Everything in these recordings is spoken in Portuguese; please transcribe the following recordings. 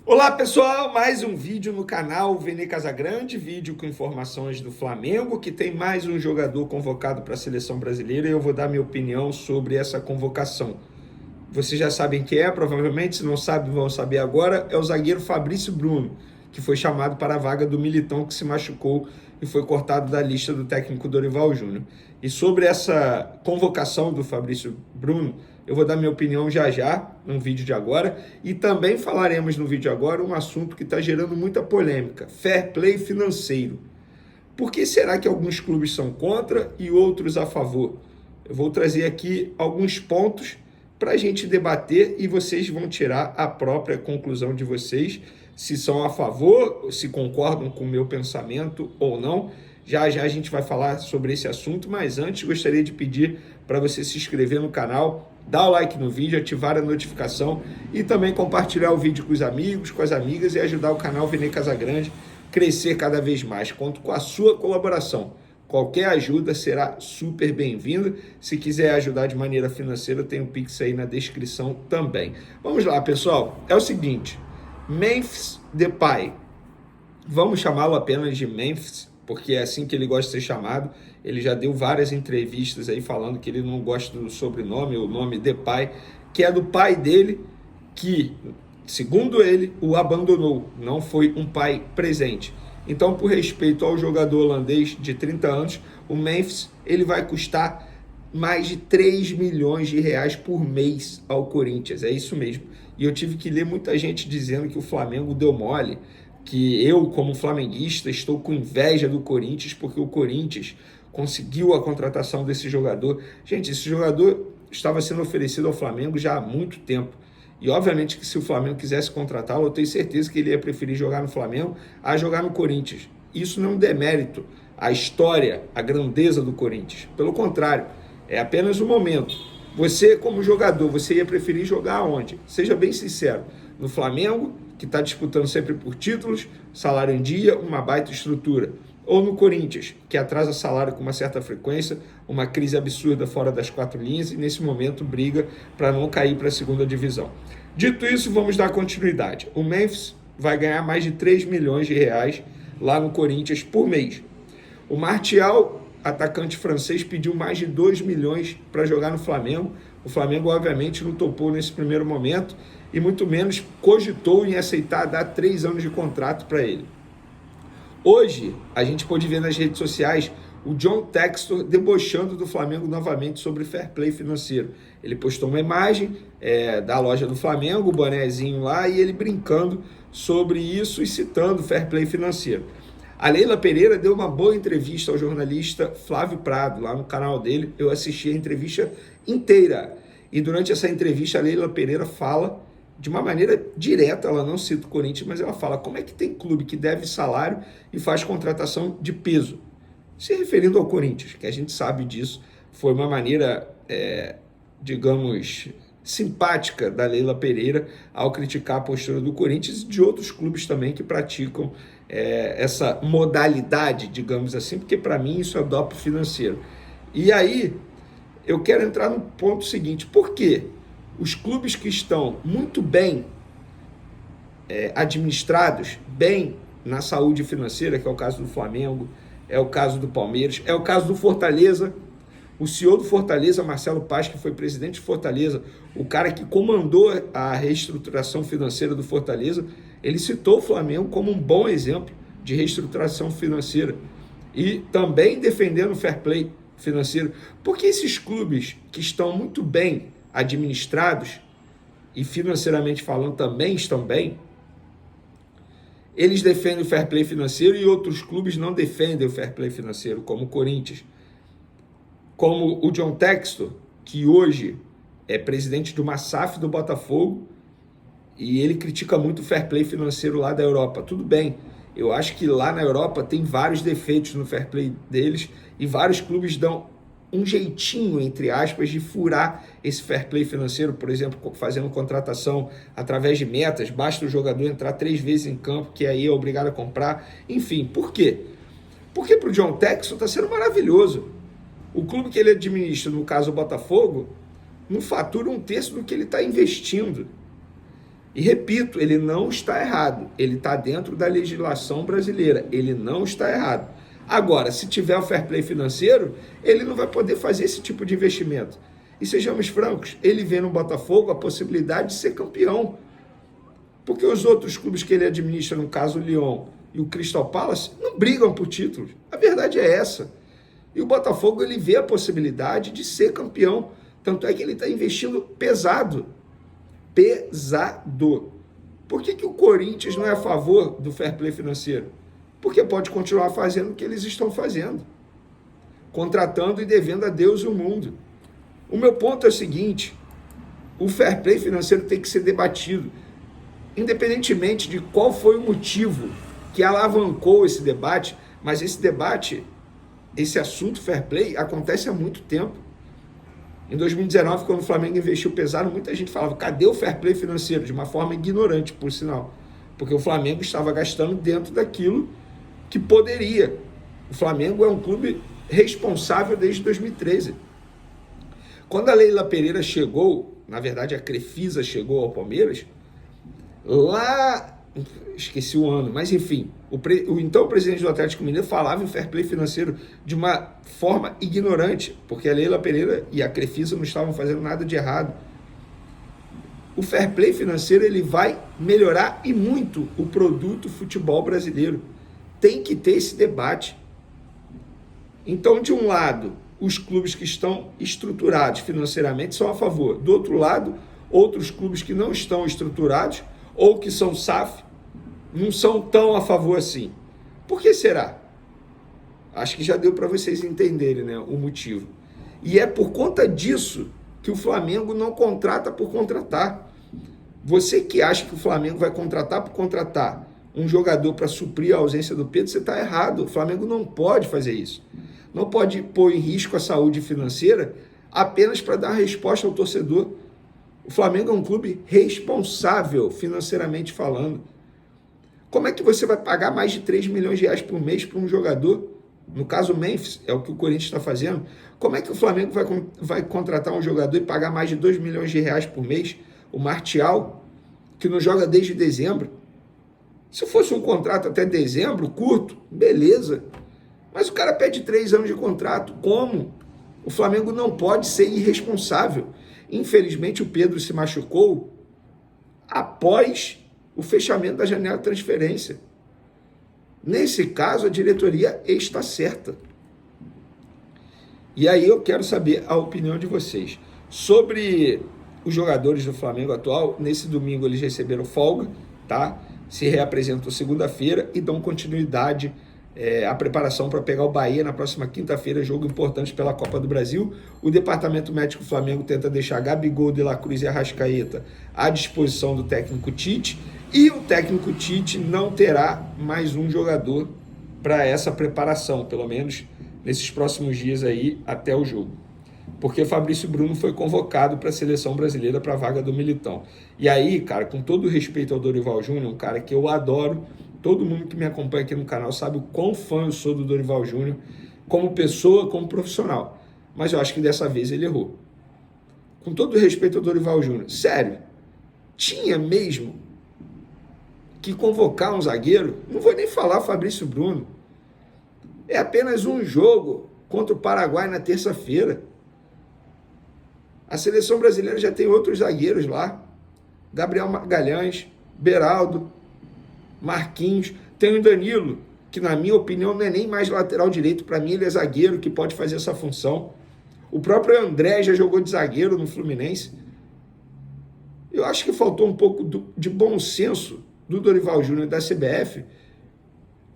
Olá pessoal, mais um vídeo no canal Vene Casagrande, vídeo com informações do Flamengo, que tem mais um jogador convocado para a seleção brasileira e eu vou dar minha opinião sobre essa convocação. Vocês já sabem quem é, provavelmente, se não sabem vão saber agora, é o zagueiro Fabrício Bruno, que foi chamado para a vaga do Militão que se machucou e foi cortado da lista do técnico Dorival Júnior. E sobre essa convocação do Fabrício Bruno, eu vou dar minha opinião já, no vídeo de agora, e também falaremos no vídeo de agora um assunto que está gerando muita polêmica, fair play financeiro. Por que será que alguns clubes são contra e outros a favor? Eu vou trazer aqui alguns pontos para a gente debater e vocês vão tirar a própria conclusão de vocês, se são a favor, se concordam com o meu pensamento ou não. Já a gente vai falar sobre esse assunto, mas antes gostaria de pedir para você se inscrever no canal, dar o like no vídeo, ativar a notificação e também compartilhar o vídeo com os amigos, com as amigas e ajudar o canal Vene Casagrande a crescer cada vez mais. Conto com a sua colaboração. Qualquer ajuda será super bem-vinda. Se quiser ajudar de maneira financeira, tem um Pix aí na descrição também. Vamos lá, pessoal. É o seguinte, Memphis Depay. Vamos chamá-lo apenas de Memphis, porque é assim que ele gosta de ser chamado. Ele já deu várias entrevistas aí falando que ele não gosta do sobrenome, o nome Depay, que é do pai dele, que, segundo ele, o abandonou. Não foi um pai presente. Então, por respeito ao jogador holandês de 30 anos, o Memphis ele vai custar mais de 3 milhões de reais por mês ao Corinthians. É isso mesmo. E eu tive que ler muita gente dizendo que o Flamengo deu mole, que eu, como flamenguista, estou com inveja do Corinthians porque o Corinthians conseguiu a contratação desse jogador. Gente, esse jogador estava sendo oferecido ao Flamengo já há muito tempo. E obviamente que se o Flamengo quisesse contratá-lo, eu tenho certeza que ele ia preferir jogar no Flamengo a jogar no Corinthians. Isso não é um demérito à história, à grandeza do Corinthians. Pelo contrário, é apenas um momento. Você, como jogador, você ia preferir jogar onde? Seja bem sincero. No Flamengo, que está disputando sempre por títulos, salário em dia, uma baita estrutura. Ou no Corinthians, que atrasa salário com uma certa frequência, uma crise absurda fora das quatro linhas e nesse momento briga para não cair para a segunda divisão. Dito isso, vamos dar continuidade. O Memphis vai ganhar mais de 3 milhões de reais lá no Corinthians por mês. O Martial, atacante francês, pediu mais de 2 milhões para jogar no Flamengo. O Flamengo, obviamente, não topou nesse primeiro momento e muito menos cogitou em aceitar dar 3 anos de contrato para ele. Hoje, a gente pôde ver nas redes sociais o John Textor debochando do Flamengo novamente sobre fair play financeiro. Ele postou uma imagem da loja do Flamengo, o bonezinho lá, e ele brincando sobre isso e citando fair play financeiro. A Leila Pereira deu uma boa entrevista ao jornalista Flávio Prado, lá no canal dele. Eu assisti a entrevista inteira. E durante essa entrevista, a Leila Pereira fala de uma maneira direta, ela não cita o Corinthians, mas ela fala como é que tem clube que deve salário e faz contratação de peso. Se referindo ao Corinthians, que a gente sabe disso, foi uma maneira, digamos, simpática da Leila Pereira ao criticar a postura do Corinthians e de outros clubes também que praticam essa modalidade, digamos assim, porque para mim isso é doping financeiro. E aí, eu quero entrar no ponto seguinte, por quê? Os clubes que estão muito bem administrados, bem na saúde financeira, que é o caso do Flamengo, é o caso do Palmeiras, é o caso do Fortaleza. O CEO do Fortaleza, Marcelo Paz, que foi presidente de Fortaleza, o cara que comandou a reestruturação financeira do Fortaleza, ele citou o Flamengo como um bom exemplo de reestruturação financeira e também defendendo o fair play financeiro. Porque esses clubes que estão muito bem administrados e financeiramente falando também estão bem, eles defendem o fair play financeiro e outros clubes não defendem o fair play financeiro, como o Corinthians. Como o John Textor, que hoje é presidente de uma SAF do Botafogo, e ele critica muito o fair play financeiro lá da Europa. Tudo bem, eu acho que lá na Europa tem vários defeitos no fair play deles e vários clubes dão um jeitinho, entre aspas, de furar esse fair play financeiro, por exemplo, fazendo contratação através de metas, basta o jogador entrar 3 vezes em campo, que aí é obrigado a comprar. Enfim, por quê? Porque para o John Textor está sendo maravilhoso. O clube que ele administra, no caso o Botafogo, não fatura 1/3 do que ele está investindo. E repito, ele não está errado, ele está dentro da legislação brasileira, ele não está errado. Agora, se tiver o fair play financeiro, ele não vai poder fazer esse tipo de investimento. E sejamos francos, ele vê no Botafogo a possibilidade de ser campeão. Porque os outros clubes que ele administra, no caso o Lyon e o Crystal Palace, não brigam por títulos. A verdade é essa. E o Botafogo, ele vê a possibilidade de ser campeão. Tanto é que ele está investindo pesado. Pesado. Por que o Corinthians não é a favor do fair play financeiro? Porque pode continuar fazendo o que eles estão fazendo. Contratando e devendo a Deus e o mundo. O meu ponto é o seguinte: o fair play financeiro tem que ser debatido, independentemente de qual foi o motivo que alavancou esse debate, mas esse debate, esse assunto fair play, acontece há muito tempo. Em 2019, quando o Flamengo investiu pesado, muita gente falava, cadê o fair play financeiro? De uma forma ignorante, por sinal. Porque o Flamengo estava gastando dentro daquilo que poderia. O Flamengo é um clube responsável desde 2013. Quando a Leila Pereira chegou, na verdade a Crefisa chegou ao Palmeiras, lá, esqueci o ano, mas enfim, o então presidente do Atlético Mineiro falava em fair play financeiro de uma forma ignorante, porque a Leila Pereira e a Crefisa não estavam fazendo nada de errado. O fair play financeiro, ele vai melhorar e muito o produto futebol brasileiro. Tem que ter esse debate. Então, de um lado, os clubes que estão estruturados financeiramente são a favor. Do outro lado, outros clubes que não estão estruturados ou que são SAF não são tão a favor assim. Por que será? Acho que já deu para vocês entenderem, né, o motivo. E é por conta disso que o Flamengo não contrata por contratar. Você que acha que o Flamengo vai contratar por contratar um jogador para suprir a ausência do Pedro, você está errado. O Flamengo não pode fazer isso. Não pode pôr em risco a saúde financeira apenas para dar resposta ao torcedor. O Flamengo é um clube responsável financeiramente falando. Como é que você vai pagar mais de 3 milhões de reais por mês para um jogador? No caso, o Memphis, é o que o Corinthians está fazendo. Como é que o Flamengo vai contratar um jogador e pagar mais de 2 milhões de reais por mês? O Martial, que não joga desde dezembro. Se fosse um contrato até dezembro, curto, beleza. Mas o cara pede 3 anos de contrato. Como? O Flamengo não pode ser irresponsável. Infelizmente, o Pedro se machucou após o fechamento da janela de transferência. Nesse caso, a diretoria está certa. E aí eu quero saber a opinião de vocês. Sobre os jogadores do Flamengo atual, nesse domingo eles receberam folga, tá? Se reapresentam segunda-feira e dão continuidade a preparação para pegar o Bahia na próxima quinta-feira, jogo importante pela Copa do Brasil. O Departamento Médico do Flamengo tenta deixar Gabigol, De La Cruz e Arrascaeta à disposição do técnico Tite, e o técnico Tite não terá mais um jogador para essa preparação, pelo menos nesses próximos dias aí até o jogo. Porque Fabrício Bruno foi convocado para a seleção brasileira para a vaga do Militão. E aí, cara, com todo o respeito ao Dorival Júnior, um cara que eu adoro, todo mundo que me acompanha aqui no canal sabe o quão fã eu sou do Dorival Júnior, como pessoa, como profissional. Mas eu acho que dessa vez ele errou. Com todo o respeito ao Dorival Júnior, sério, tinha mesmo que convocar um zagueiro? Não vou nem falar Fabrício Bruno. É apenas um jogo contra o Paraguai na terça-feira. A seleção brasileira já tem outros zagueiros lá. Gabriel Magalhães, Beraldo, Marquinhos. Tem o Danilo, que na minha opinião não é nem mais lateral direito. Para mim ele é zagueiro que pode fazer essa função. O próprio André já jogou de zagueiro no Fluminense. Eu acho que faltou um pouco de bom senso do Dorival Júnior e da CBF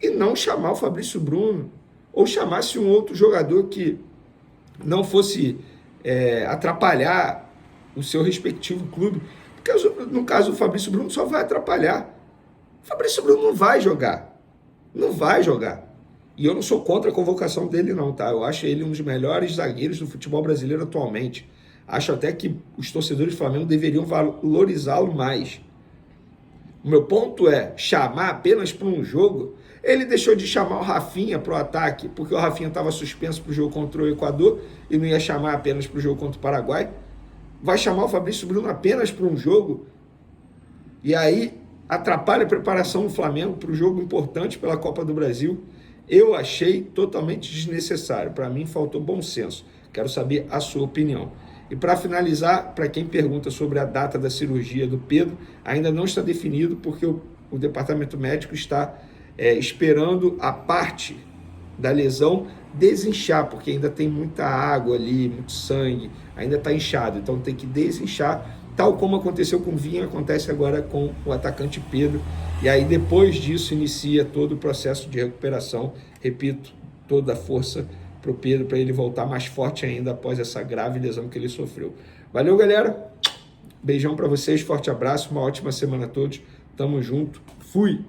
e não chamar o Fabrício Bruno, ou chamasse um outro jogador que não fosse atrapalhar o seu respectivo clube. Porque no caso do Fabrício Bruno só vai atrapalhar. O Fabrício Bruno não vai jogar. Não vai jogar. E eu não sou contra a convocação dele não, tá? Eu acho ele um dos melhores zagueiros do futebol brasileiro atualmente. Acho até que os torcedores do Flamengo deveriam valorizá-lo mais. O meu ponto é chamar apenas para um jogo. Ele deixou de chamar o Rafinha para o ataque, porque o Rafinha estava suspenso para o jogo contra o Equador e não ia chamar apenas para o jogo contra o Paraguai. Vai chamar o Fabrício Bruno apenas para um jogo. e aí atrapalha a preparação do Flamengo para o jogo importante pela Copa do Brasil. Eu achei totalmente desnecessário. Para mim, faltou bom senso. Quero saber a sua opinião. E para finalizar, para quem pergunta sobre a data da cirurgia do Pedro, ainda não está definido porque o departamento médico está esperando a parte da lesão desinchar, porque ainda tem muita água ali, muito sangue, ainda está inchado, então tem que desinchar, tal como aconteceu com o Vinha, acontece agora com o atacante Pedro, e aí depois disso inicia todo o processo de recuperação, repito, toda a força para o Pedro, para ele voltar mais forte ainda após essa grave lesão que ele sofreu. Valeu, galera, beijão para vocês, forte abraço, uma ótima semana a todos, tamo junto, fui!